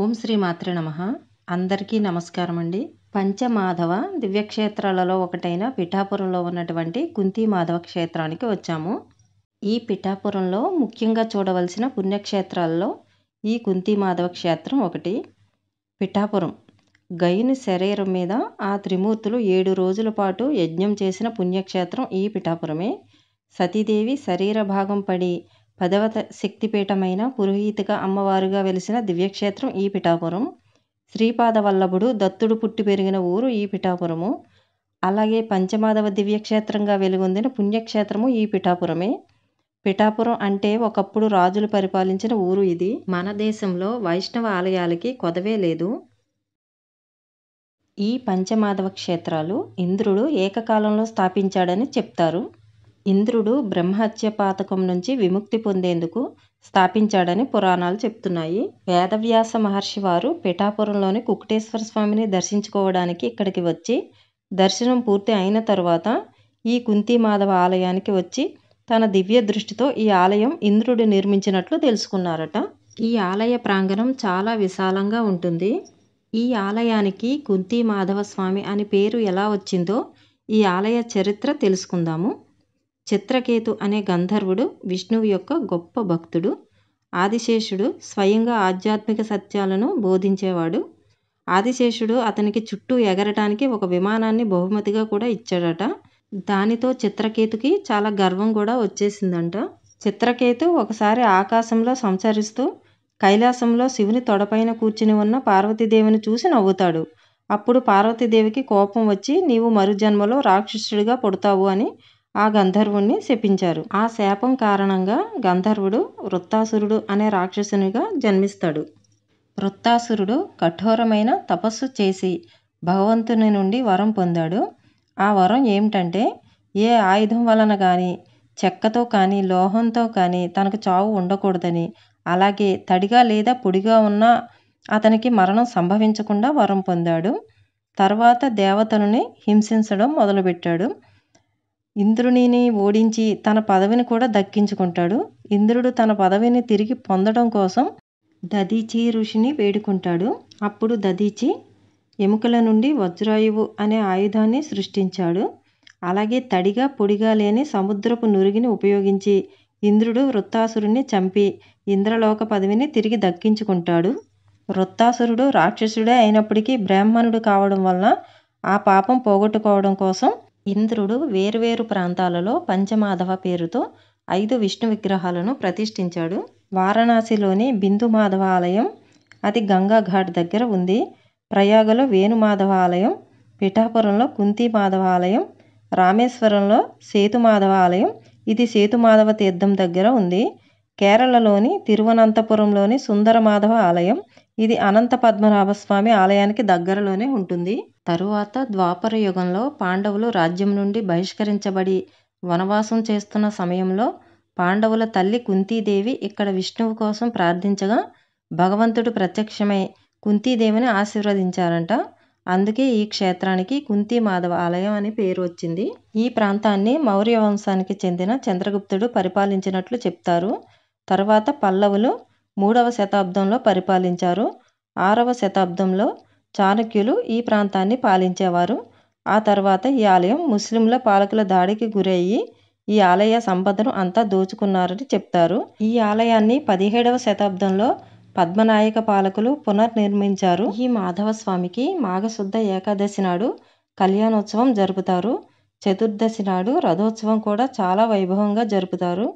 ఓం శ్రీ మాత్రే నమః. అందరికీ నమస్కారం అండి. పంచమాధవ దివ్యక్షేత్రాలలో ఒకటైన పిఠాపురంలో ఉన్నటువంటి కుంతి మాధవ క్షేత్రానికి వచ్చాము. ఈ పిఠాపురంలో ముఖ్యంగా చూడవలసిన పుణ్యక్షేత్రాల్లో ఈ కుంతి మాధవ క్షేత్రం ఒకటి. పిఠాపురం గయుని శరీరం మీద ఆ త్రిమూర్తులు 7 రోజుల పాటు యజ్ఞం చేసిన పుణ్యక్షేత్రం ఈ పిఠాపురమే. సతీదేవి శరీర భాగం పడి 10వ శక్తిపీఠమైన పురోహితిక అమ్మవారుగా వెలిసిన దివ్యక్షేత్రం ఈ పిఠాపురం. శ్రీపాద వల్లభుడు దత్తుడు పుట్టి పెరిగిన ఊరు ఈ పిఠాపురము. అలాగే పంచమాధవ దివ్యక్షేత్రంగా వెలుగొందిన పుణ్యక్షేత్రము ఈ పిఠాపురమే. పిఠాపురం అంటే ఒకప్పుడు రాజులు పరిపాలించిన ఊరు ఇది. మన దేశంలో వైష్ణవ ఆలయాలకి కొదవే లేదు. ఈ పంచమాధవ క్షేత్రాలు ఇంద్రుడు ఏకకాలంలో స్థాపించాడని చెప్తారు. ఇంద్రుడు బ్రహ్మహత్య పాతకం నుంచి విముక్తి పొందేందుకు స్థాపించాడని పురాణాలు చెప్తున్నాయి. వేదవ్యాస మహర్షి వారు పిఠాపురంలోని కుకుటేశ్వర స్వామిని దర్శించుకోవడానికి ఇక్కడికి వచ్చి దర్శనం పూర్తి అయిన తరువాత ఈ కుంతి మాధవ ఆలయానికి వచ్చి తన దివ్య దృష్టితో ఈ ఆలయం ఇంద్రుడు నిర్మించినట్లు తెలుసుకున్నారట. ఈ ఆలయ ప్రాంగణం చాలా విశాలంగా ఉంటుంది. ఈ ఆలయానికి కుంతి మాధవ స్వామి అని పేరు ఎలా వచ్చిందో ఈ ఆలయ చరిత్ర తెలుసుకుందాము. చిత్రకేతు అనే గంధర్వుడు విష్ణువు యొక్క గొప్ప భక్తుడు. ఆదిశేషుడు స్వయంగా ఆధ్యాత్మిక సత్యాలను బోధించేవాడు. ఆదిశేషుడు అతనికి చుట్టూ ఎగరటానికి ఒక విమానాన్ని బహుమతిగా కూడా ఇచ్చాడట. దానితో చిత్రకేతుకి చాలా గర్వం కూడా వచ్చేసిందంట. చిత్రకేతు ఒకసారి ఆకాశంలో సంచరిస్తూ కైలాసంలో శివుని తొడపైన కూర్చుని ఉన్న పార్వతీదేవిని చూసి నవ్వుతాడు. అప్పుడు పార్వతీదేవికి కోపం వచ్చి నీవు మరుజన్మలో రాక్షసుడిగా పుడతావు అని ఆ గంధర్వుణ్ణి శపించారు. ఆ శాపం కారణంగా గంధర్వుడు వృత్తాసురుడు అనే రాక్షసునిగా జన్మిస్తాడు. వృత్తాసురుడు కఠోరమైన తపస్సు చేసి భగవంతుని నుండి వరం పొందాడు. ఆ వరం ఏమిటంటే ఏ ఆయుధం వలన కానీ చెక్కతో కానీ లోహంతో కానీ తనకు చావు ఉండకూడదని, అలాగే తడిగా లేదా పొడిగా ఉన్న అతనికి మరణం సంభవించకుండా వరం పొందాడు. తర్వాత దేవతలని హింసించడం మొదలుపెట్టాడు. ఇంద్రునిని ఓడించి తన పదవిని కూడా దక్కించుకుంటాడు. ఇంద్రుడు తన పదవిని తిరిగి పొందడం కోసం దధీచి ఋషిని వేడుకుంటాడు. అప్పుడు దధీచి ఎముకల నుండి వజ్రాయువు అనే ఆయుధాన్ని సృష్టించాడు. అలాగే తడిగా పొడిగా లేని సముద్రపు నురిగిని ఉపయోగించి ఇంద్రుడు వృత్తాసురుణ్ణి చంపి ఇంద్రలోక పదవిని తిరిగి దక్కించుకుంటాడు. వృత్తాసురుడు రాక్షసుడే అయినప్పటికీ బ్రాహ్మణుడు కావడం వలన ఆ పాపం పోగొట్టుకోవడం కోసం ఇంద్రుడు వేర్వేరు ప్రాంతాలలో పంచమాధవ పేరుతో 5 విష్ణు విగ్రహాలను ప్రతిష్ఠించాడు. వారణాసిలోని బిందు మాధవ ఆలయం అది గంగా ఘాట్ దగ్గర ఉంది. ప్రయాగలో వేణుమాధవ ఆలయం, పిఠాపురంలో కుంతి మాధవ ఆలయం, రామేశ్వరంలో సేతుమాధవ ఆలయం ఇది సేతుమాధవ తీర్థం దగ్గర ఉంది. కేరళలోని తిరువనంతపురంలోని సుందర మాధవ ఆలయం ఇది అనంత పద్మనాభస్వామి ఆలయానికి దగ్గరలోనే ఉంటుంది. తరువాత ద్వాపర యుగంలో పాండవులు రాజ్యం నుండి బహిష్కరించబడి వనవాసం చేస్తున్న సమయంలో పాండవుల తల్లి కుంతీదేవి ఇక్కడ విష్ణువు కోసం ప్రార్థించగా భగవంతుడు ప్రత్యక్షమై కుంతీదేవిని ఆశీర్వదించారంట. అందుకే ఈ క్షేత్రానికి కుంతి మాధవ ఆలయం అని పేరు వచ్చింది. ఈ ప్రాంతాన్ని మౌర్య వంశానికి చెందిన చంద్రగుప్తుడు పరిపాలించినట్లు చెప్తారు. తర్వాత పల్లవులు 3వ శతాబ్దంలో పరిపాలించారు. 6వ శతాబ్దంలో చాణక్యులు ఈ ప్రాంతాన్ని పాలించేవారు. ఆ తర్వాత ఈ ఆలయం ముస్లింల పాలకుల దాడికి గురయ్యి ఈ ఆలయ సంపదను అంతా దోచుకున్నారని చెప్తారు. ఈ ఆలయాన్ని 17వ శతాబ్దంలో పద్మనాయక పాలకులు పునర్నిర్మించారు. ఈ మాధవ స్వామికి మాఘశుద్ధ ఏకాదశి నాడు కళ్యాణోత్సవం జరుపుతారు. చతుర్దశి నాడు రథోత్సవం కూడా చాలా వైభవంగా జరుపుతారు.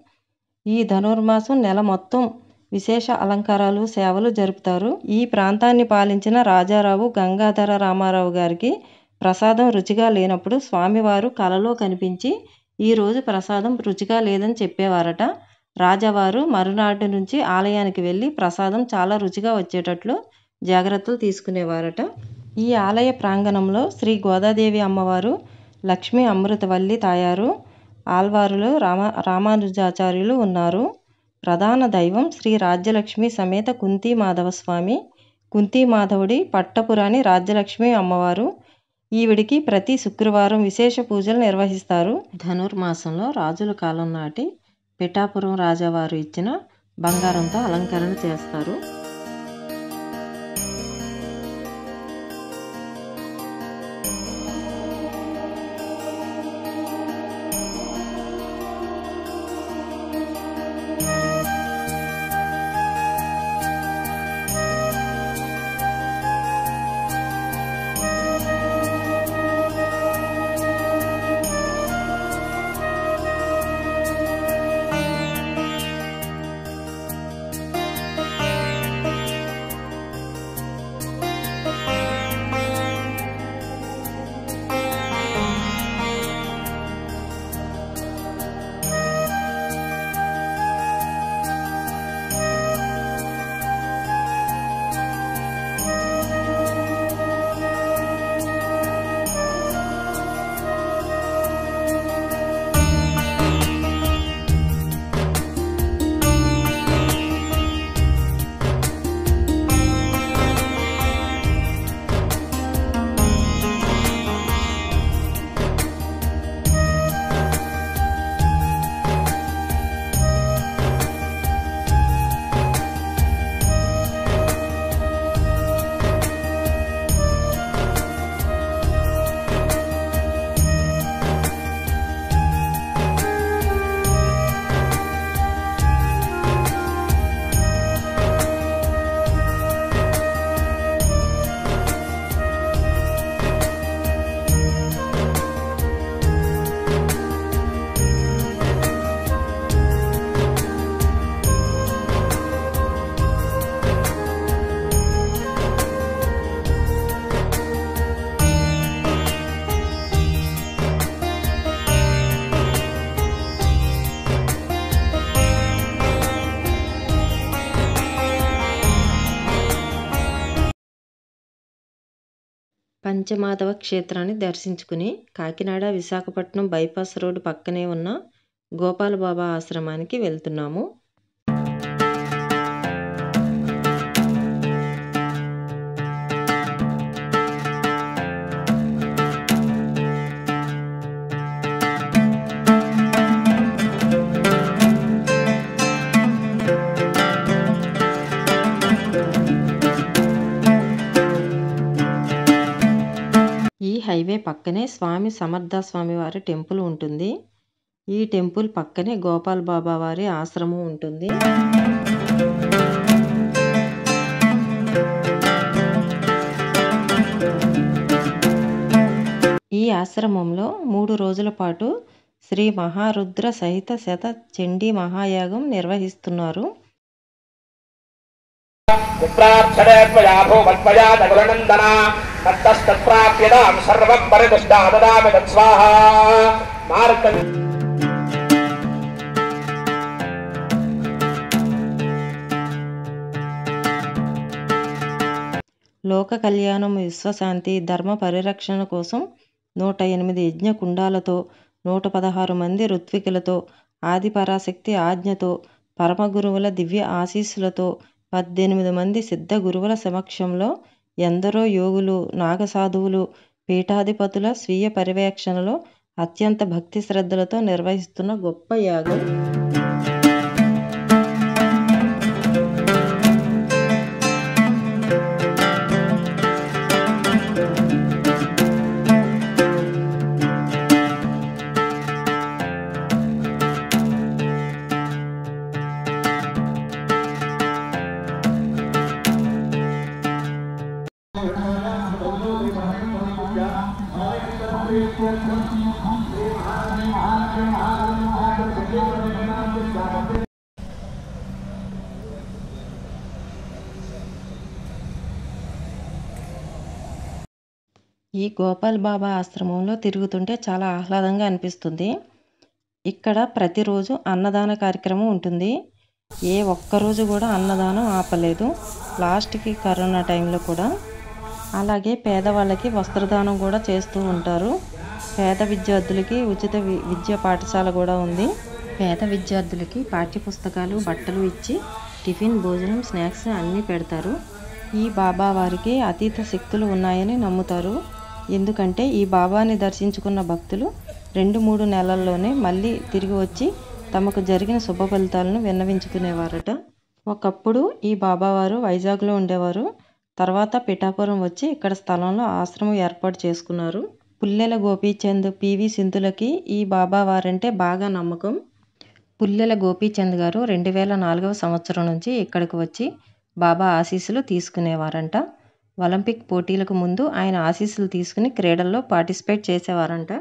ఈ ధనుర్మాసం నెల మొత్తం విశేష అలంకారాలు సేవలు జరుపుతారు. ఈ ప్రాంతాన్ని పాలించిన రాజారావు గంగాధర రామారావు గారికి ప్రసాదం రుచిగా లేనప్పుడు స్వామివారు కలలో కనిపించి ఈరోజు ప్రసాదం రుచిగా లేదని చెప్పేవారట. రాజావారు మరునాటి నుంచి ఆలయానికి వెళ్ళి ప్రసాదం చాలా రుచిగా వచ్చేటట్లు జాగ్రత్తలు తీసుకునేవారట. ఈ ఆలయ ప్రాంగణంలో శ్రీ గోదాదేవి అమ్మవారు, లక్ష్మీ అమృతవల్లి తాయారు, ఆల్వారులు రామానుజాచార్యులు ఉన్నారు. ప్రధాన దైవం శ్రీ రాజ్యలక్ష్మి సమేత కుంతి మాధవ స్వామి. కుంతి మాధవుడి పట్టపురాణి రాజ్యలక్ష్మి అమ్మవారు. ఈవిడికి ప్రతి శుక్రవారం విశేష పూజలు నిర్వహిస్తారు. ధనుర్మాసంలో రాజుల కాలం నాటి పిఠాపురం రాజావారు ఇచ్చిన బంగారంతో అలంకరణ చేస్తారు. పంచమాధవ క్షేత్రాన్ని దర్శించుకుని కాకినాడ విశాఖపట్నం బైపాస్ రోడ్డు పక్కనే ఉన్న గోపాల్ బాబా ఆశ్రమానికి వెళ్తున్నాము. ఈ హైవే పక్కనే స్వామి సమర్థ స్వామి వారి టెంపుల్ ఉంటుంది. ఈ టెంపుల్ పక్కనే గోపాల్ బాబా వారి ఆశ్రమం ఉంటుంది. ఈ ఆశ్రమంలో 3 రోజుల పాటు శ్రీ మహారుద్ర సహిత శత చండీ మహాయాగం నిర్వహిస్తున్నారు. లోక కళ్యాణం, విశ్వశాంతి, ధర్మ పరిరక్షణ కోసం 108 యజ్ఞ కుండాలతో 116 మంది ఋత్వికులతో ఆదిపరాశక్తి ఆజ్ఞతో పరమగురువుల దివ్య ఆశీస్సులతో 18 మంది సిద్ధ గురువుల సమక్షంలో ఎందరో యోగులు, నాగసాధువులు, పీఠాధిపతుల స్వీయ పర్యవేక్షణలో అత్యంత భక్తి శ్రద్ధలతో నిర్వహిస్తున్న గొప్ప యాగం. ఈ గోపాల్ బాబా ఆశ్రమంలో తిరుగుతుంటే చాలా ఆహ్లాదంగా అనిపిస్తుంది. ఇక్కడ ప్రతిరోజు అన్నదాన కార్యక్రమం ఉంటుంది. ఏ ఒక్కరోజు కూడా అన్నదానం ఆపలేదు. లాస్ట్కి కరోనా టైంలో కూడా. అలాగే పేదవాళ్ళకి వస్త్రదానం కూడా చేస్తూ ఉంటారు. పేద విద్యార్థులకి ఉచిత విద్యా పాఠశాల కూడా ఉంది. పేద విద్యార్థులకి పాఠ్యపుస్తకాలు, బట్టలు ఇచ్చి టిఫిన్, భోజనం, స్నాక్స్ అన్నీ పెడతారు. ఈ బాబా వారికి అతీత శక్తులు ఉన్నాయని నమ్ముతారు. ఎందుకంటే ఈ బాబాని దర్శించుకున్న భక్తులు 2-3 నెలల్లోనే మళ్ళీ తిరిగి వచ్చి తమకు జరిగిన శుభ ఫలితాలను విన్నవించుకునేవారట. ఒకప్పుడు ఈ బాబావారు వైజాగ్లో ఉండేవారు. తర్వాత పిఠాపురం వచ్చి ఇక్కడ స్థలంలో ఆశ్రమం ఏర్పాటు చేసుకున్నారు. పుల్లెల గోపీచంద్, పివి సింధులకి ఈ బాబా వారంటే బాగా నమ్మకం. పుల్లెల గోపీచంద్ గారు 2004వ సంవత్సరం నుంచి ఇక్కడికి వచ్చి బాబా ఆశీస్సులు తీసుకునేవారంట. ఒలింపిక్ పోటీలకు ముందు ఆయన ఆశీస్సులు తీసుకుని క్రీడల్లో పార్టిసిపేట్ చేసేవారంట.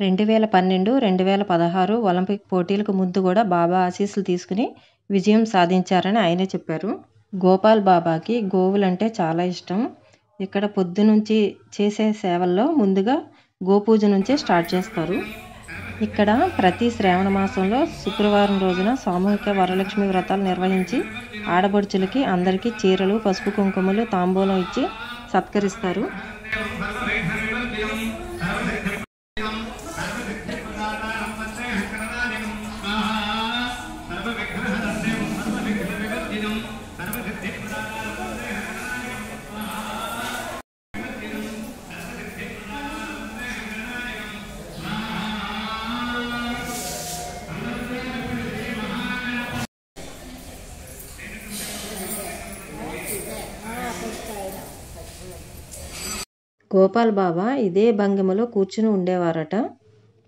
2012, 2016 ఒలింపిక్ పోటీలకు ముందు కూడా బాబా ఆశీస్సులు తీసుకుని విజయం సాధించారని ఆయనే చెప్పారు. గోపాల్ బాబాకి గోవులంటే చాలా ఇష్టం. ఇక్కడ పొద్దునుంచి చేసే సేవల్లో ముందుగా గోపూజ నుంచే స్టార్ట్ చేస్తారు. ఇక్కడ ప్రతి శ్రావణ మాసంలో శుక్రవారం రోజున సామూహిక వరలక్ష్మి వ్రతాలు నిర్వహించి ఆడబడుచులకి అందరికీ చీరలు, పసుపు కుంకుమలు, తాంబూలం ఇచ్చి సత్కరిస్తారు. గోపాల్ బాబా ఇదే భంగిమలో కూర్చుని ఉండేవారట.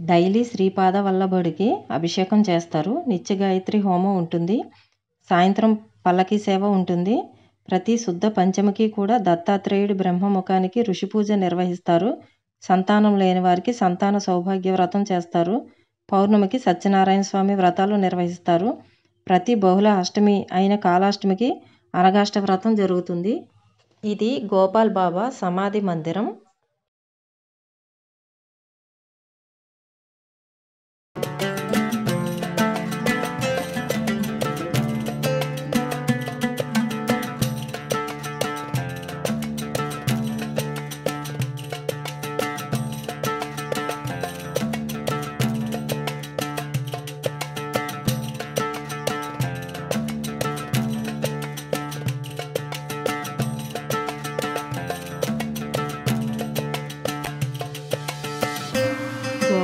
డైలీ శ్రీపాద వల్లభుడికి అభిషేకం చేస్తారు. నిత్య గాయత్రి హోమం ఉంటుంది. సాయంత్రం పల్లకి సేవ ఉంటుంది. ప్రతి శుద్ధ పంచమికి కూడా దత్తాత్రేయుడి బ్రహ్మముఖానికి ఋషి పూజ నిర్వహిస్తారు. సంతానం లేని వారికి సంతాన సౌభాగ్య వ్రతం చేస్తారు. పౌర్ణమికి సత్యనారాయణ స్వామి వ్రతాలు నిర్వహిస్తారు. ప్రతి బహుళ అష్టమి అయిన కాలాష్టమికి అనగాష్ట వ్రతం జరుగుతుంది. ఇది గోపాల్ బాబా సమాధి మందిరం.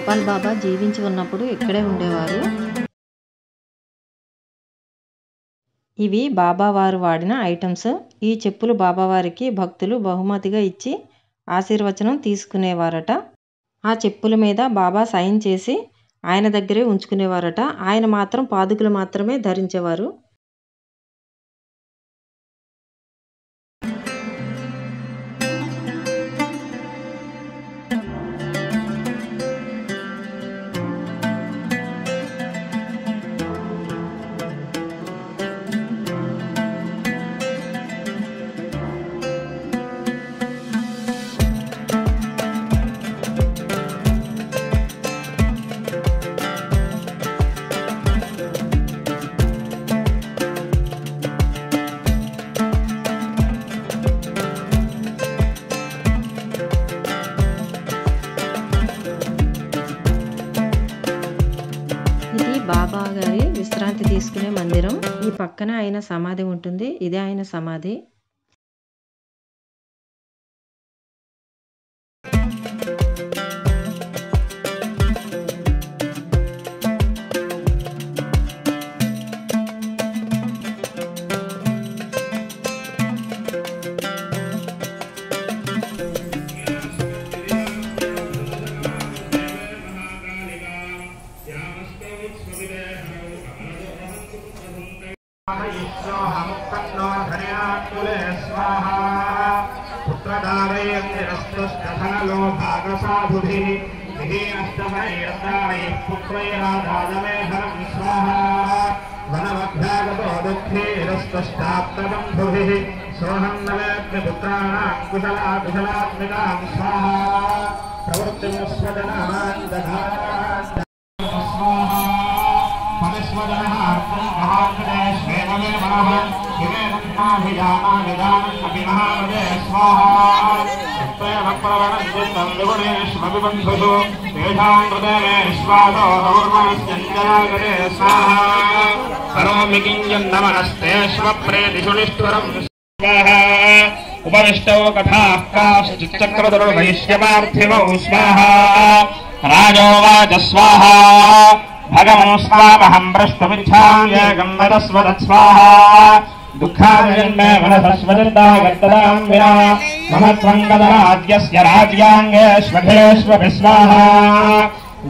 గోపాల్ బాబా జీవించి ఉన్నప్పుడు ఇక్కడే ఉండేవారు. ఇవి బాబావారు వాడిన ఐటమ్స్. ఈ చెప్పులు బాబావారికి భక్తులు బహుమతిగా ఇచ్చి ఆశీర్వచనం తీసుకునేవారట. ఆ చెప్పుల మీద బాబా సైన్ చేసి ఆయన దగ్గరే ఉంచుకునేవారట. ఆయన మాత్రం పాదుకులు మాత్రమే ధరించేవారు. బాబా గారి విశ్రాంతి తీసుకునే మందిరం. ఈ పక్కన ఆయన సమాధి ఉంటుంది. ఇదే ఆయన సమాధి. उपविष्टौ कथाश्चिच्चक्रतुर्वैश्यपार्थिवौ स्वाहा राजोवाच स्वाहा भगवन् स्वामहं प्रष्टुमिच्छाम्येकं वदस्वदत्स्वाहा दुःखाजन्मे मनसस्वदन्तागतदां विना मम त्वं कदराज्यस्य राज्याङ्गेष्वधेष्वपि स्वाहा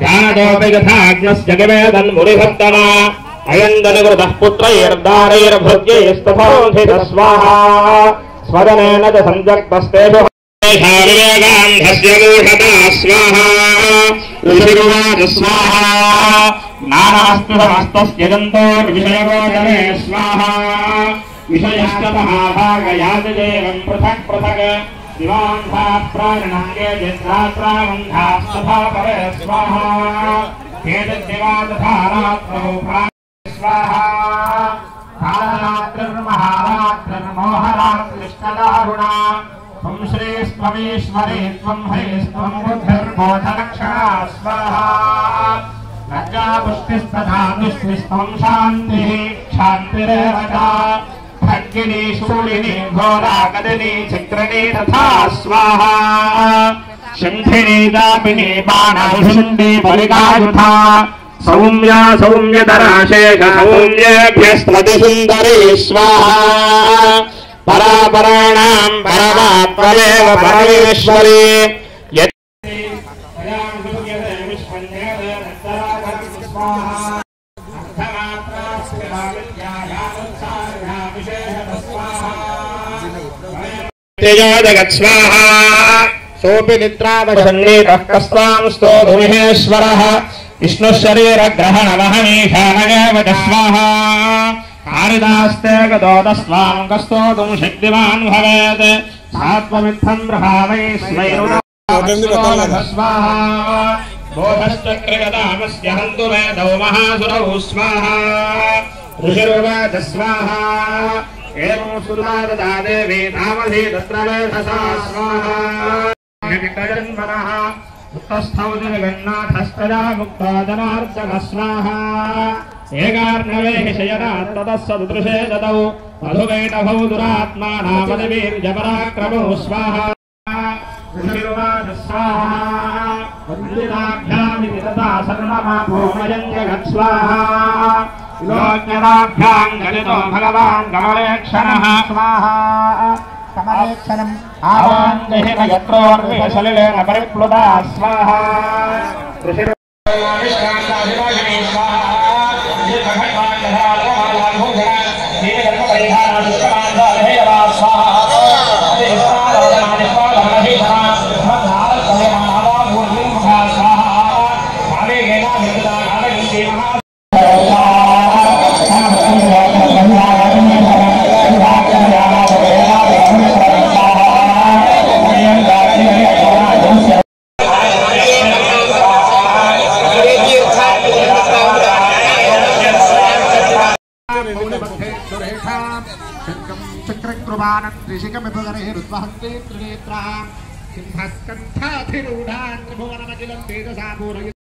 ध्यानतोऽपि यथाज्ञस्य गवेदन्मुनिभक्तमा अयन्दनुकृतः पुत्रैर्दारैर्भृत्यैस्तथोऽधितः स्वाहा स्वदनेन च सञ्जक्तस्तेषु विवेकान्धस्य मूढता स्वाहा ऋषिरुवाच स्वाहा नानास्तु समस्तस्य जन्तोर्विषयगोचरे स्वाहा विषयश्च महाभागयाच देवं पृथक् पृथक् दिवान्धा प्राणनाङ्गे चित्रात्रावन्धास्तथा परे स्वाहा केतद्दिवा तथा रात्रौ स्वाहा कालरात्रिर्महारात्रिर्मोहरात्रिष्टदारुणा त्वं श्रीस्त्वमीश्वरे त्वं हरिस्त्वं बुद्धिर्बोधलक्षणा स्वाहा लज्जापुष्टिस्तथा दुष्टिस्त्वं शान्तिः क्षान्तिरेव च खड्गिनी शूलिनी घोराकदिनी चक्रिणी तथा स्वाहा शङ्खिनी दापिनी बाणभुषुण्डी परिकायुधा सौम्या सौम्यतरा शेष सौम्येभ्यस्त्वतिसुन्दरी स्वाहा परापराणां परमात्मदेव परमेश्वरी जगत् स्वाहा सोऽपि निद्रावशन्नीतः कस्त्वां स्तोतुमहेश्वरः विष्णुशरीरग्रहणमहमीशानगेव च स्वाहा कारिदास्ते गतो तस्त्वां कस्तोतुं शक्तिमान् भवेत् सात्वमित्थं प्रभावै स्वैरुणः स्वाहा बोधश्चक्रगदामस्य हन्तु वेदौ महासुरौ स्वाहा ऋषिरुवाच स्वाहा एवं सुराददा देवी धामधि तत्र वेधसा स्वाहा जन्मनः उत्तस्थौ जगन्नाथस्तदा मुक्तो जनार्दनः स्वाहा एकार्णवेः शयनात् ततः सदृशे ददौ मधुवैटभौ दुरात्मानामदिवीर्यपराक्रमौ स्वाहा ऋषिरुवाच स्वाहा वन्दिताभ्यामिति सर्वमापूमयं जगत्स्वाहा लोक्यदाभ्यां गलितो भगवान् कमलेक्षणः स्वाहा कमलेक्षणम् आवान्देन यत्रोर्विसलिलेन परिप्लुता स्वाहा ृशिकमिभगणैरुद्वहन्ते त्रिनेत्राः सिंहस्कन्धाधिरूढान् त्रिभुवनमखिलं तेजसा पूरयित्वा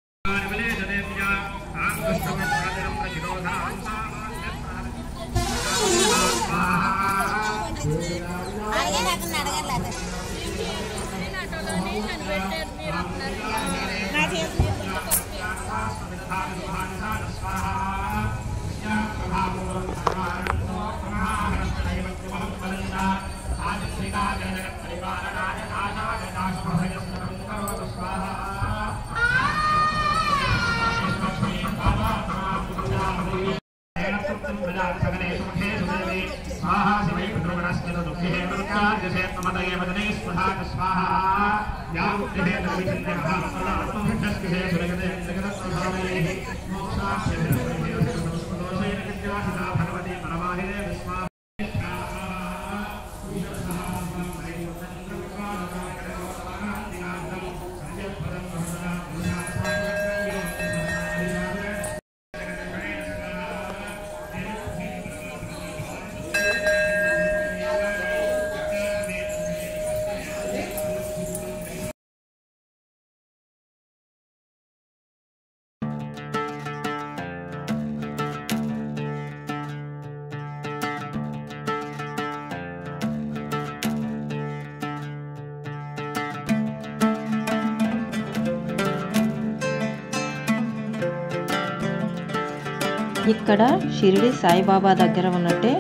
ఇక్కడ షిరిడి సాయిబాబా దగ్గర ఉన్నట్టే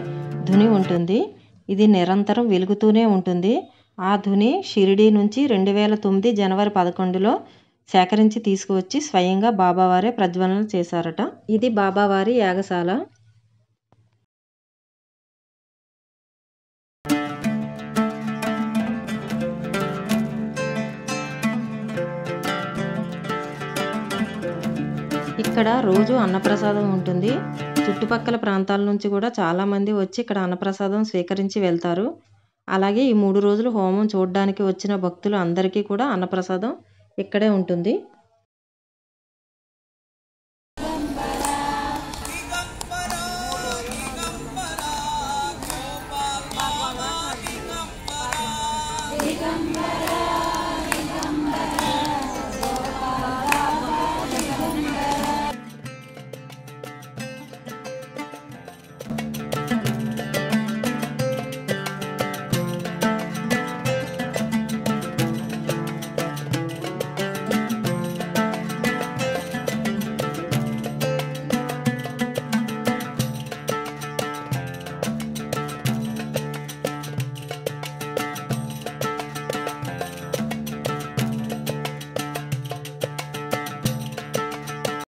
ధుని ఉంటుంది. ఇది నిరంతరం వెలుగుతూనే ఉంటుంది. ఆ ధుని షిరిడి నుంచి 2009 జనవరి 11లో సేకరించి తీసుకువచ్చి స్వయంగా బాబావారే ప్రజ్వలన చేశారట. ఇది బాబావారి యాగశాల. ఇక్కడ రోజు అన్నప్రసాదం ఉంటుంది. చుట్టుపక్కల ప్రాంతాల నుంచి కూడా చాలామంది వచ్చి ఇక్కడ అన్నప్రసాదం స్వీకరించి వెళ్తారు. అలాగే ఈ 3 రోజులు హోమం చూడడానికి వచ్చిన భక్తులు అందరికీ కూడా అన్నప్రసాదం ఇక్కడే ఉంటుంది. దిగంబరా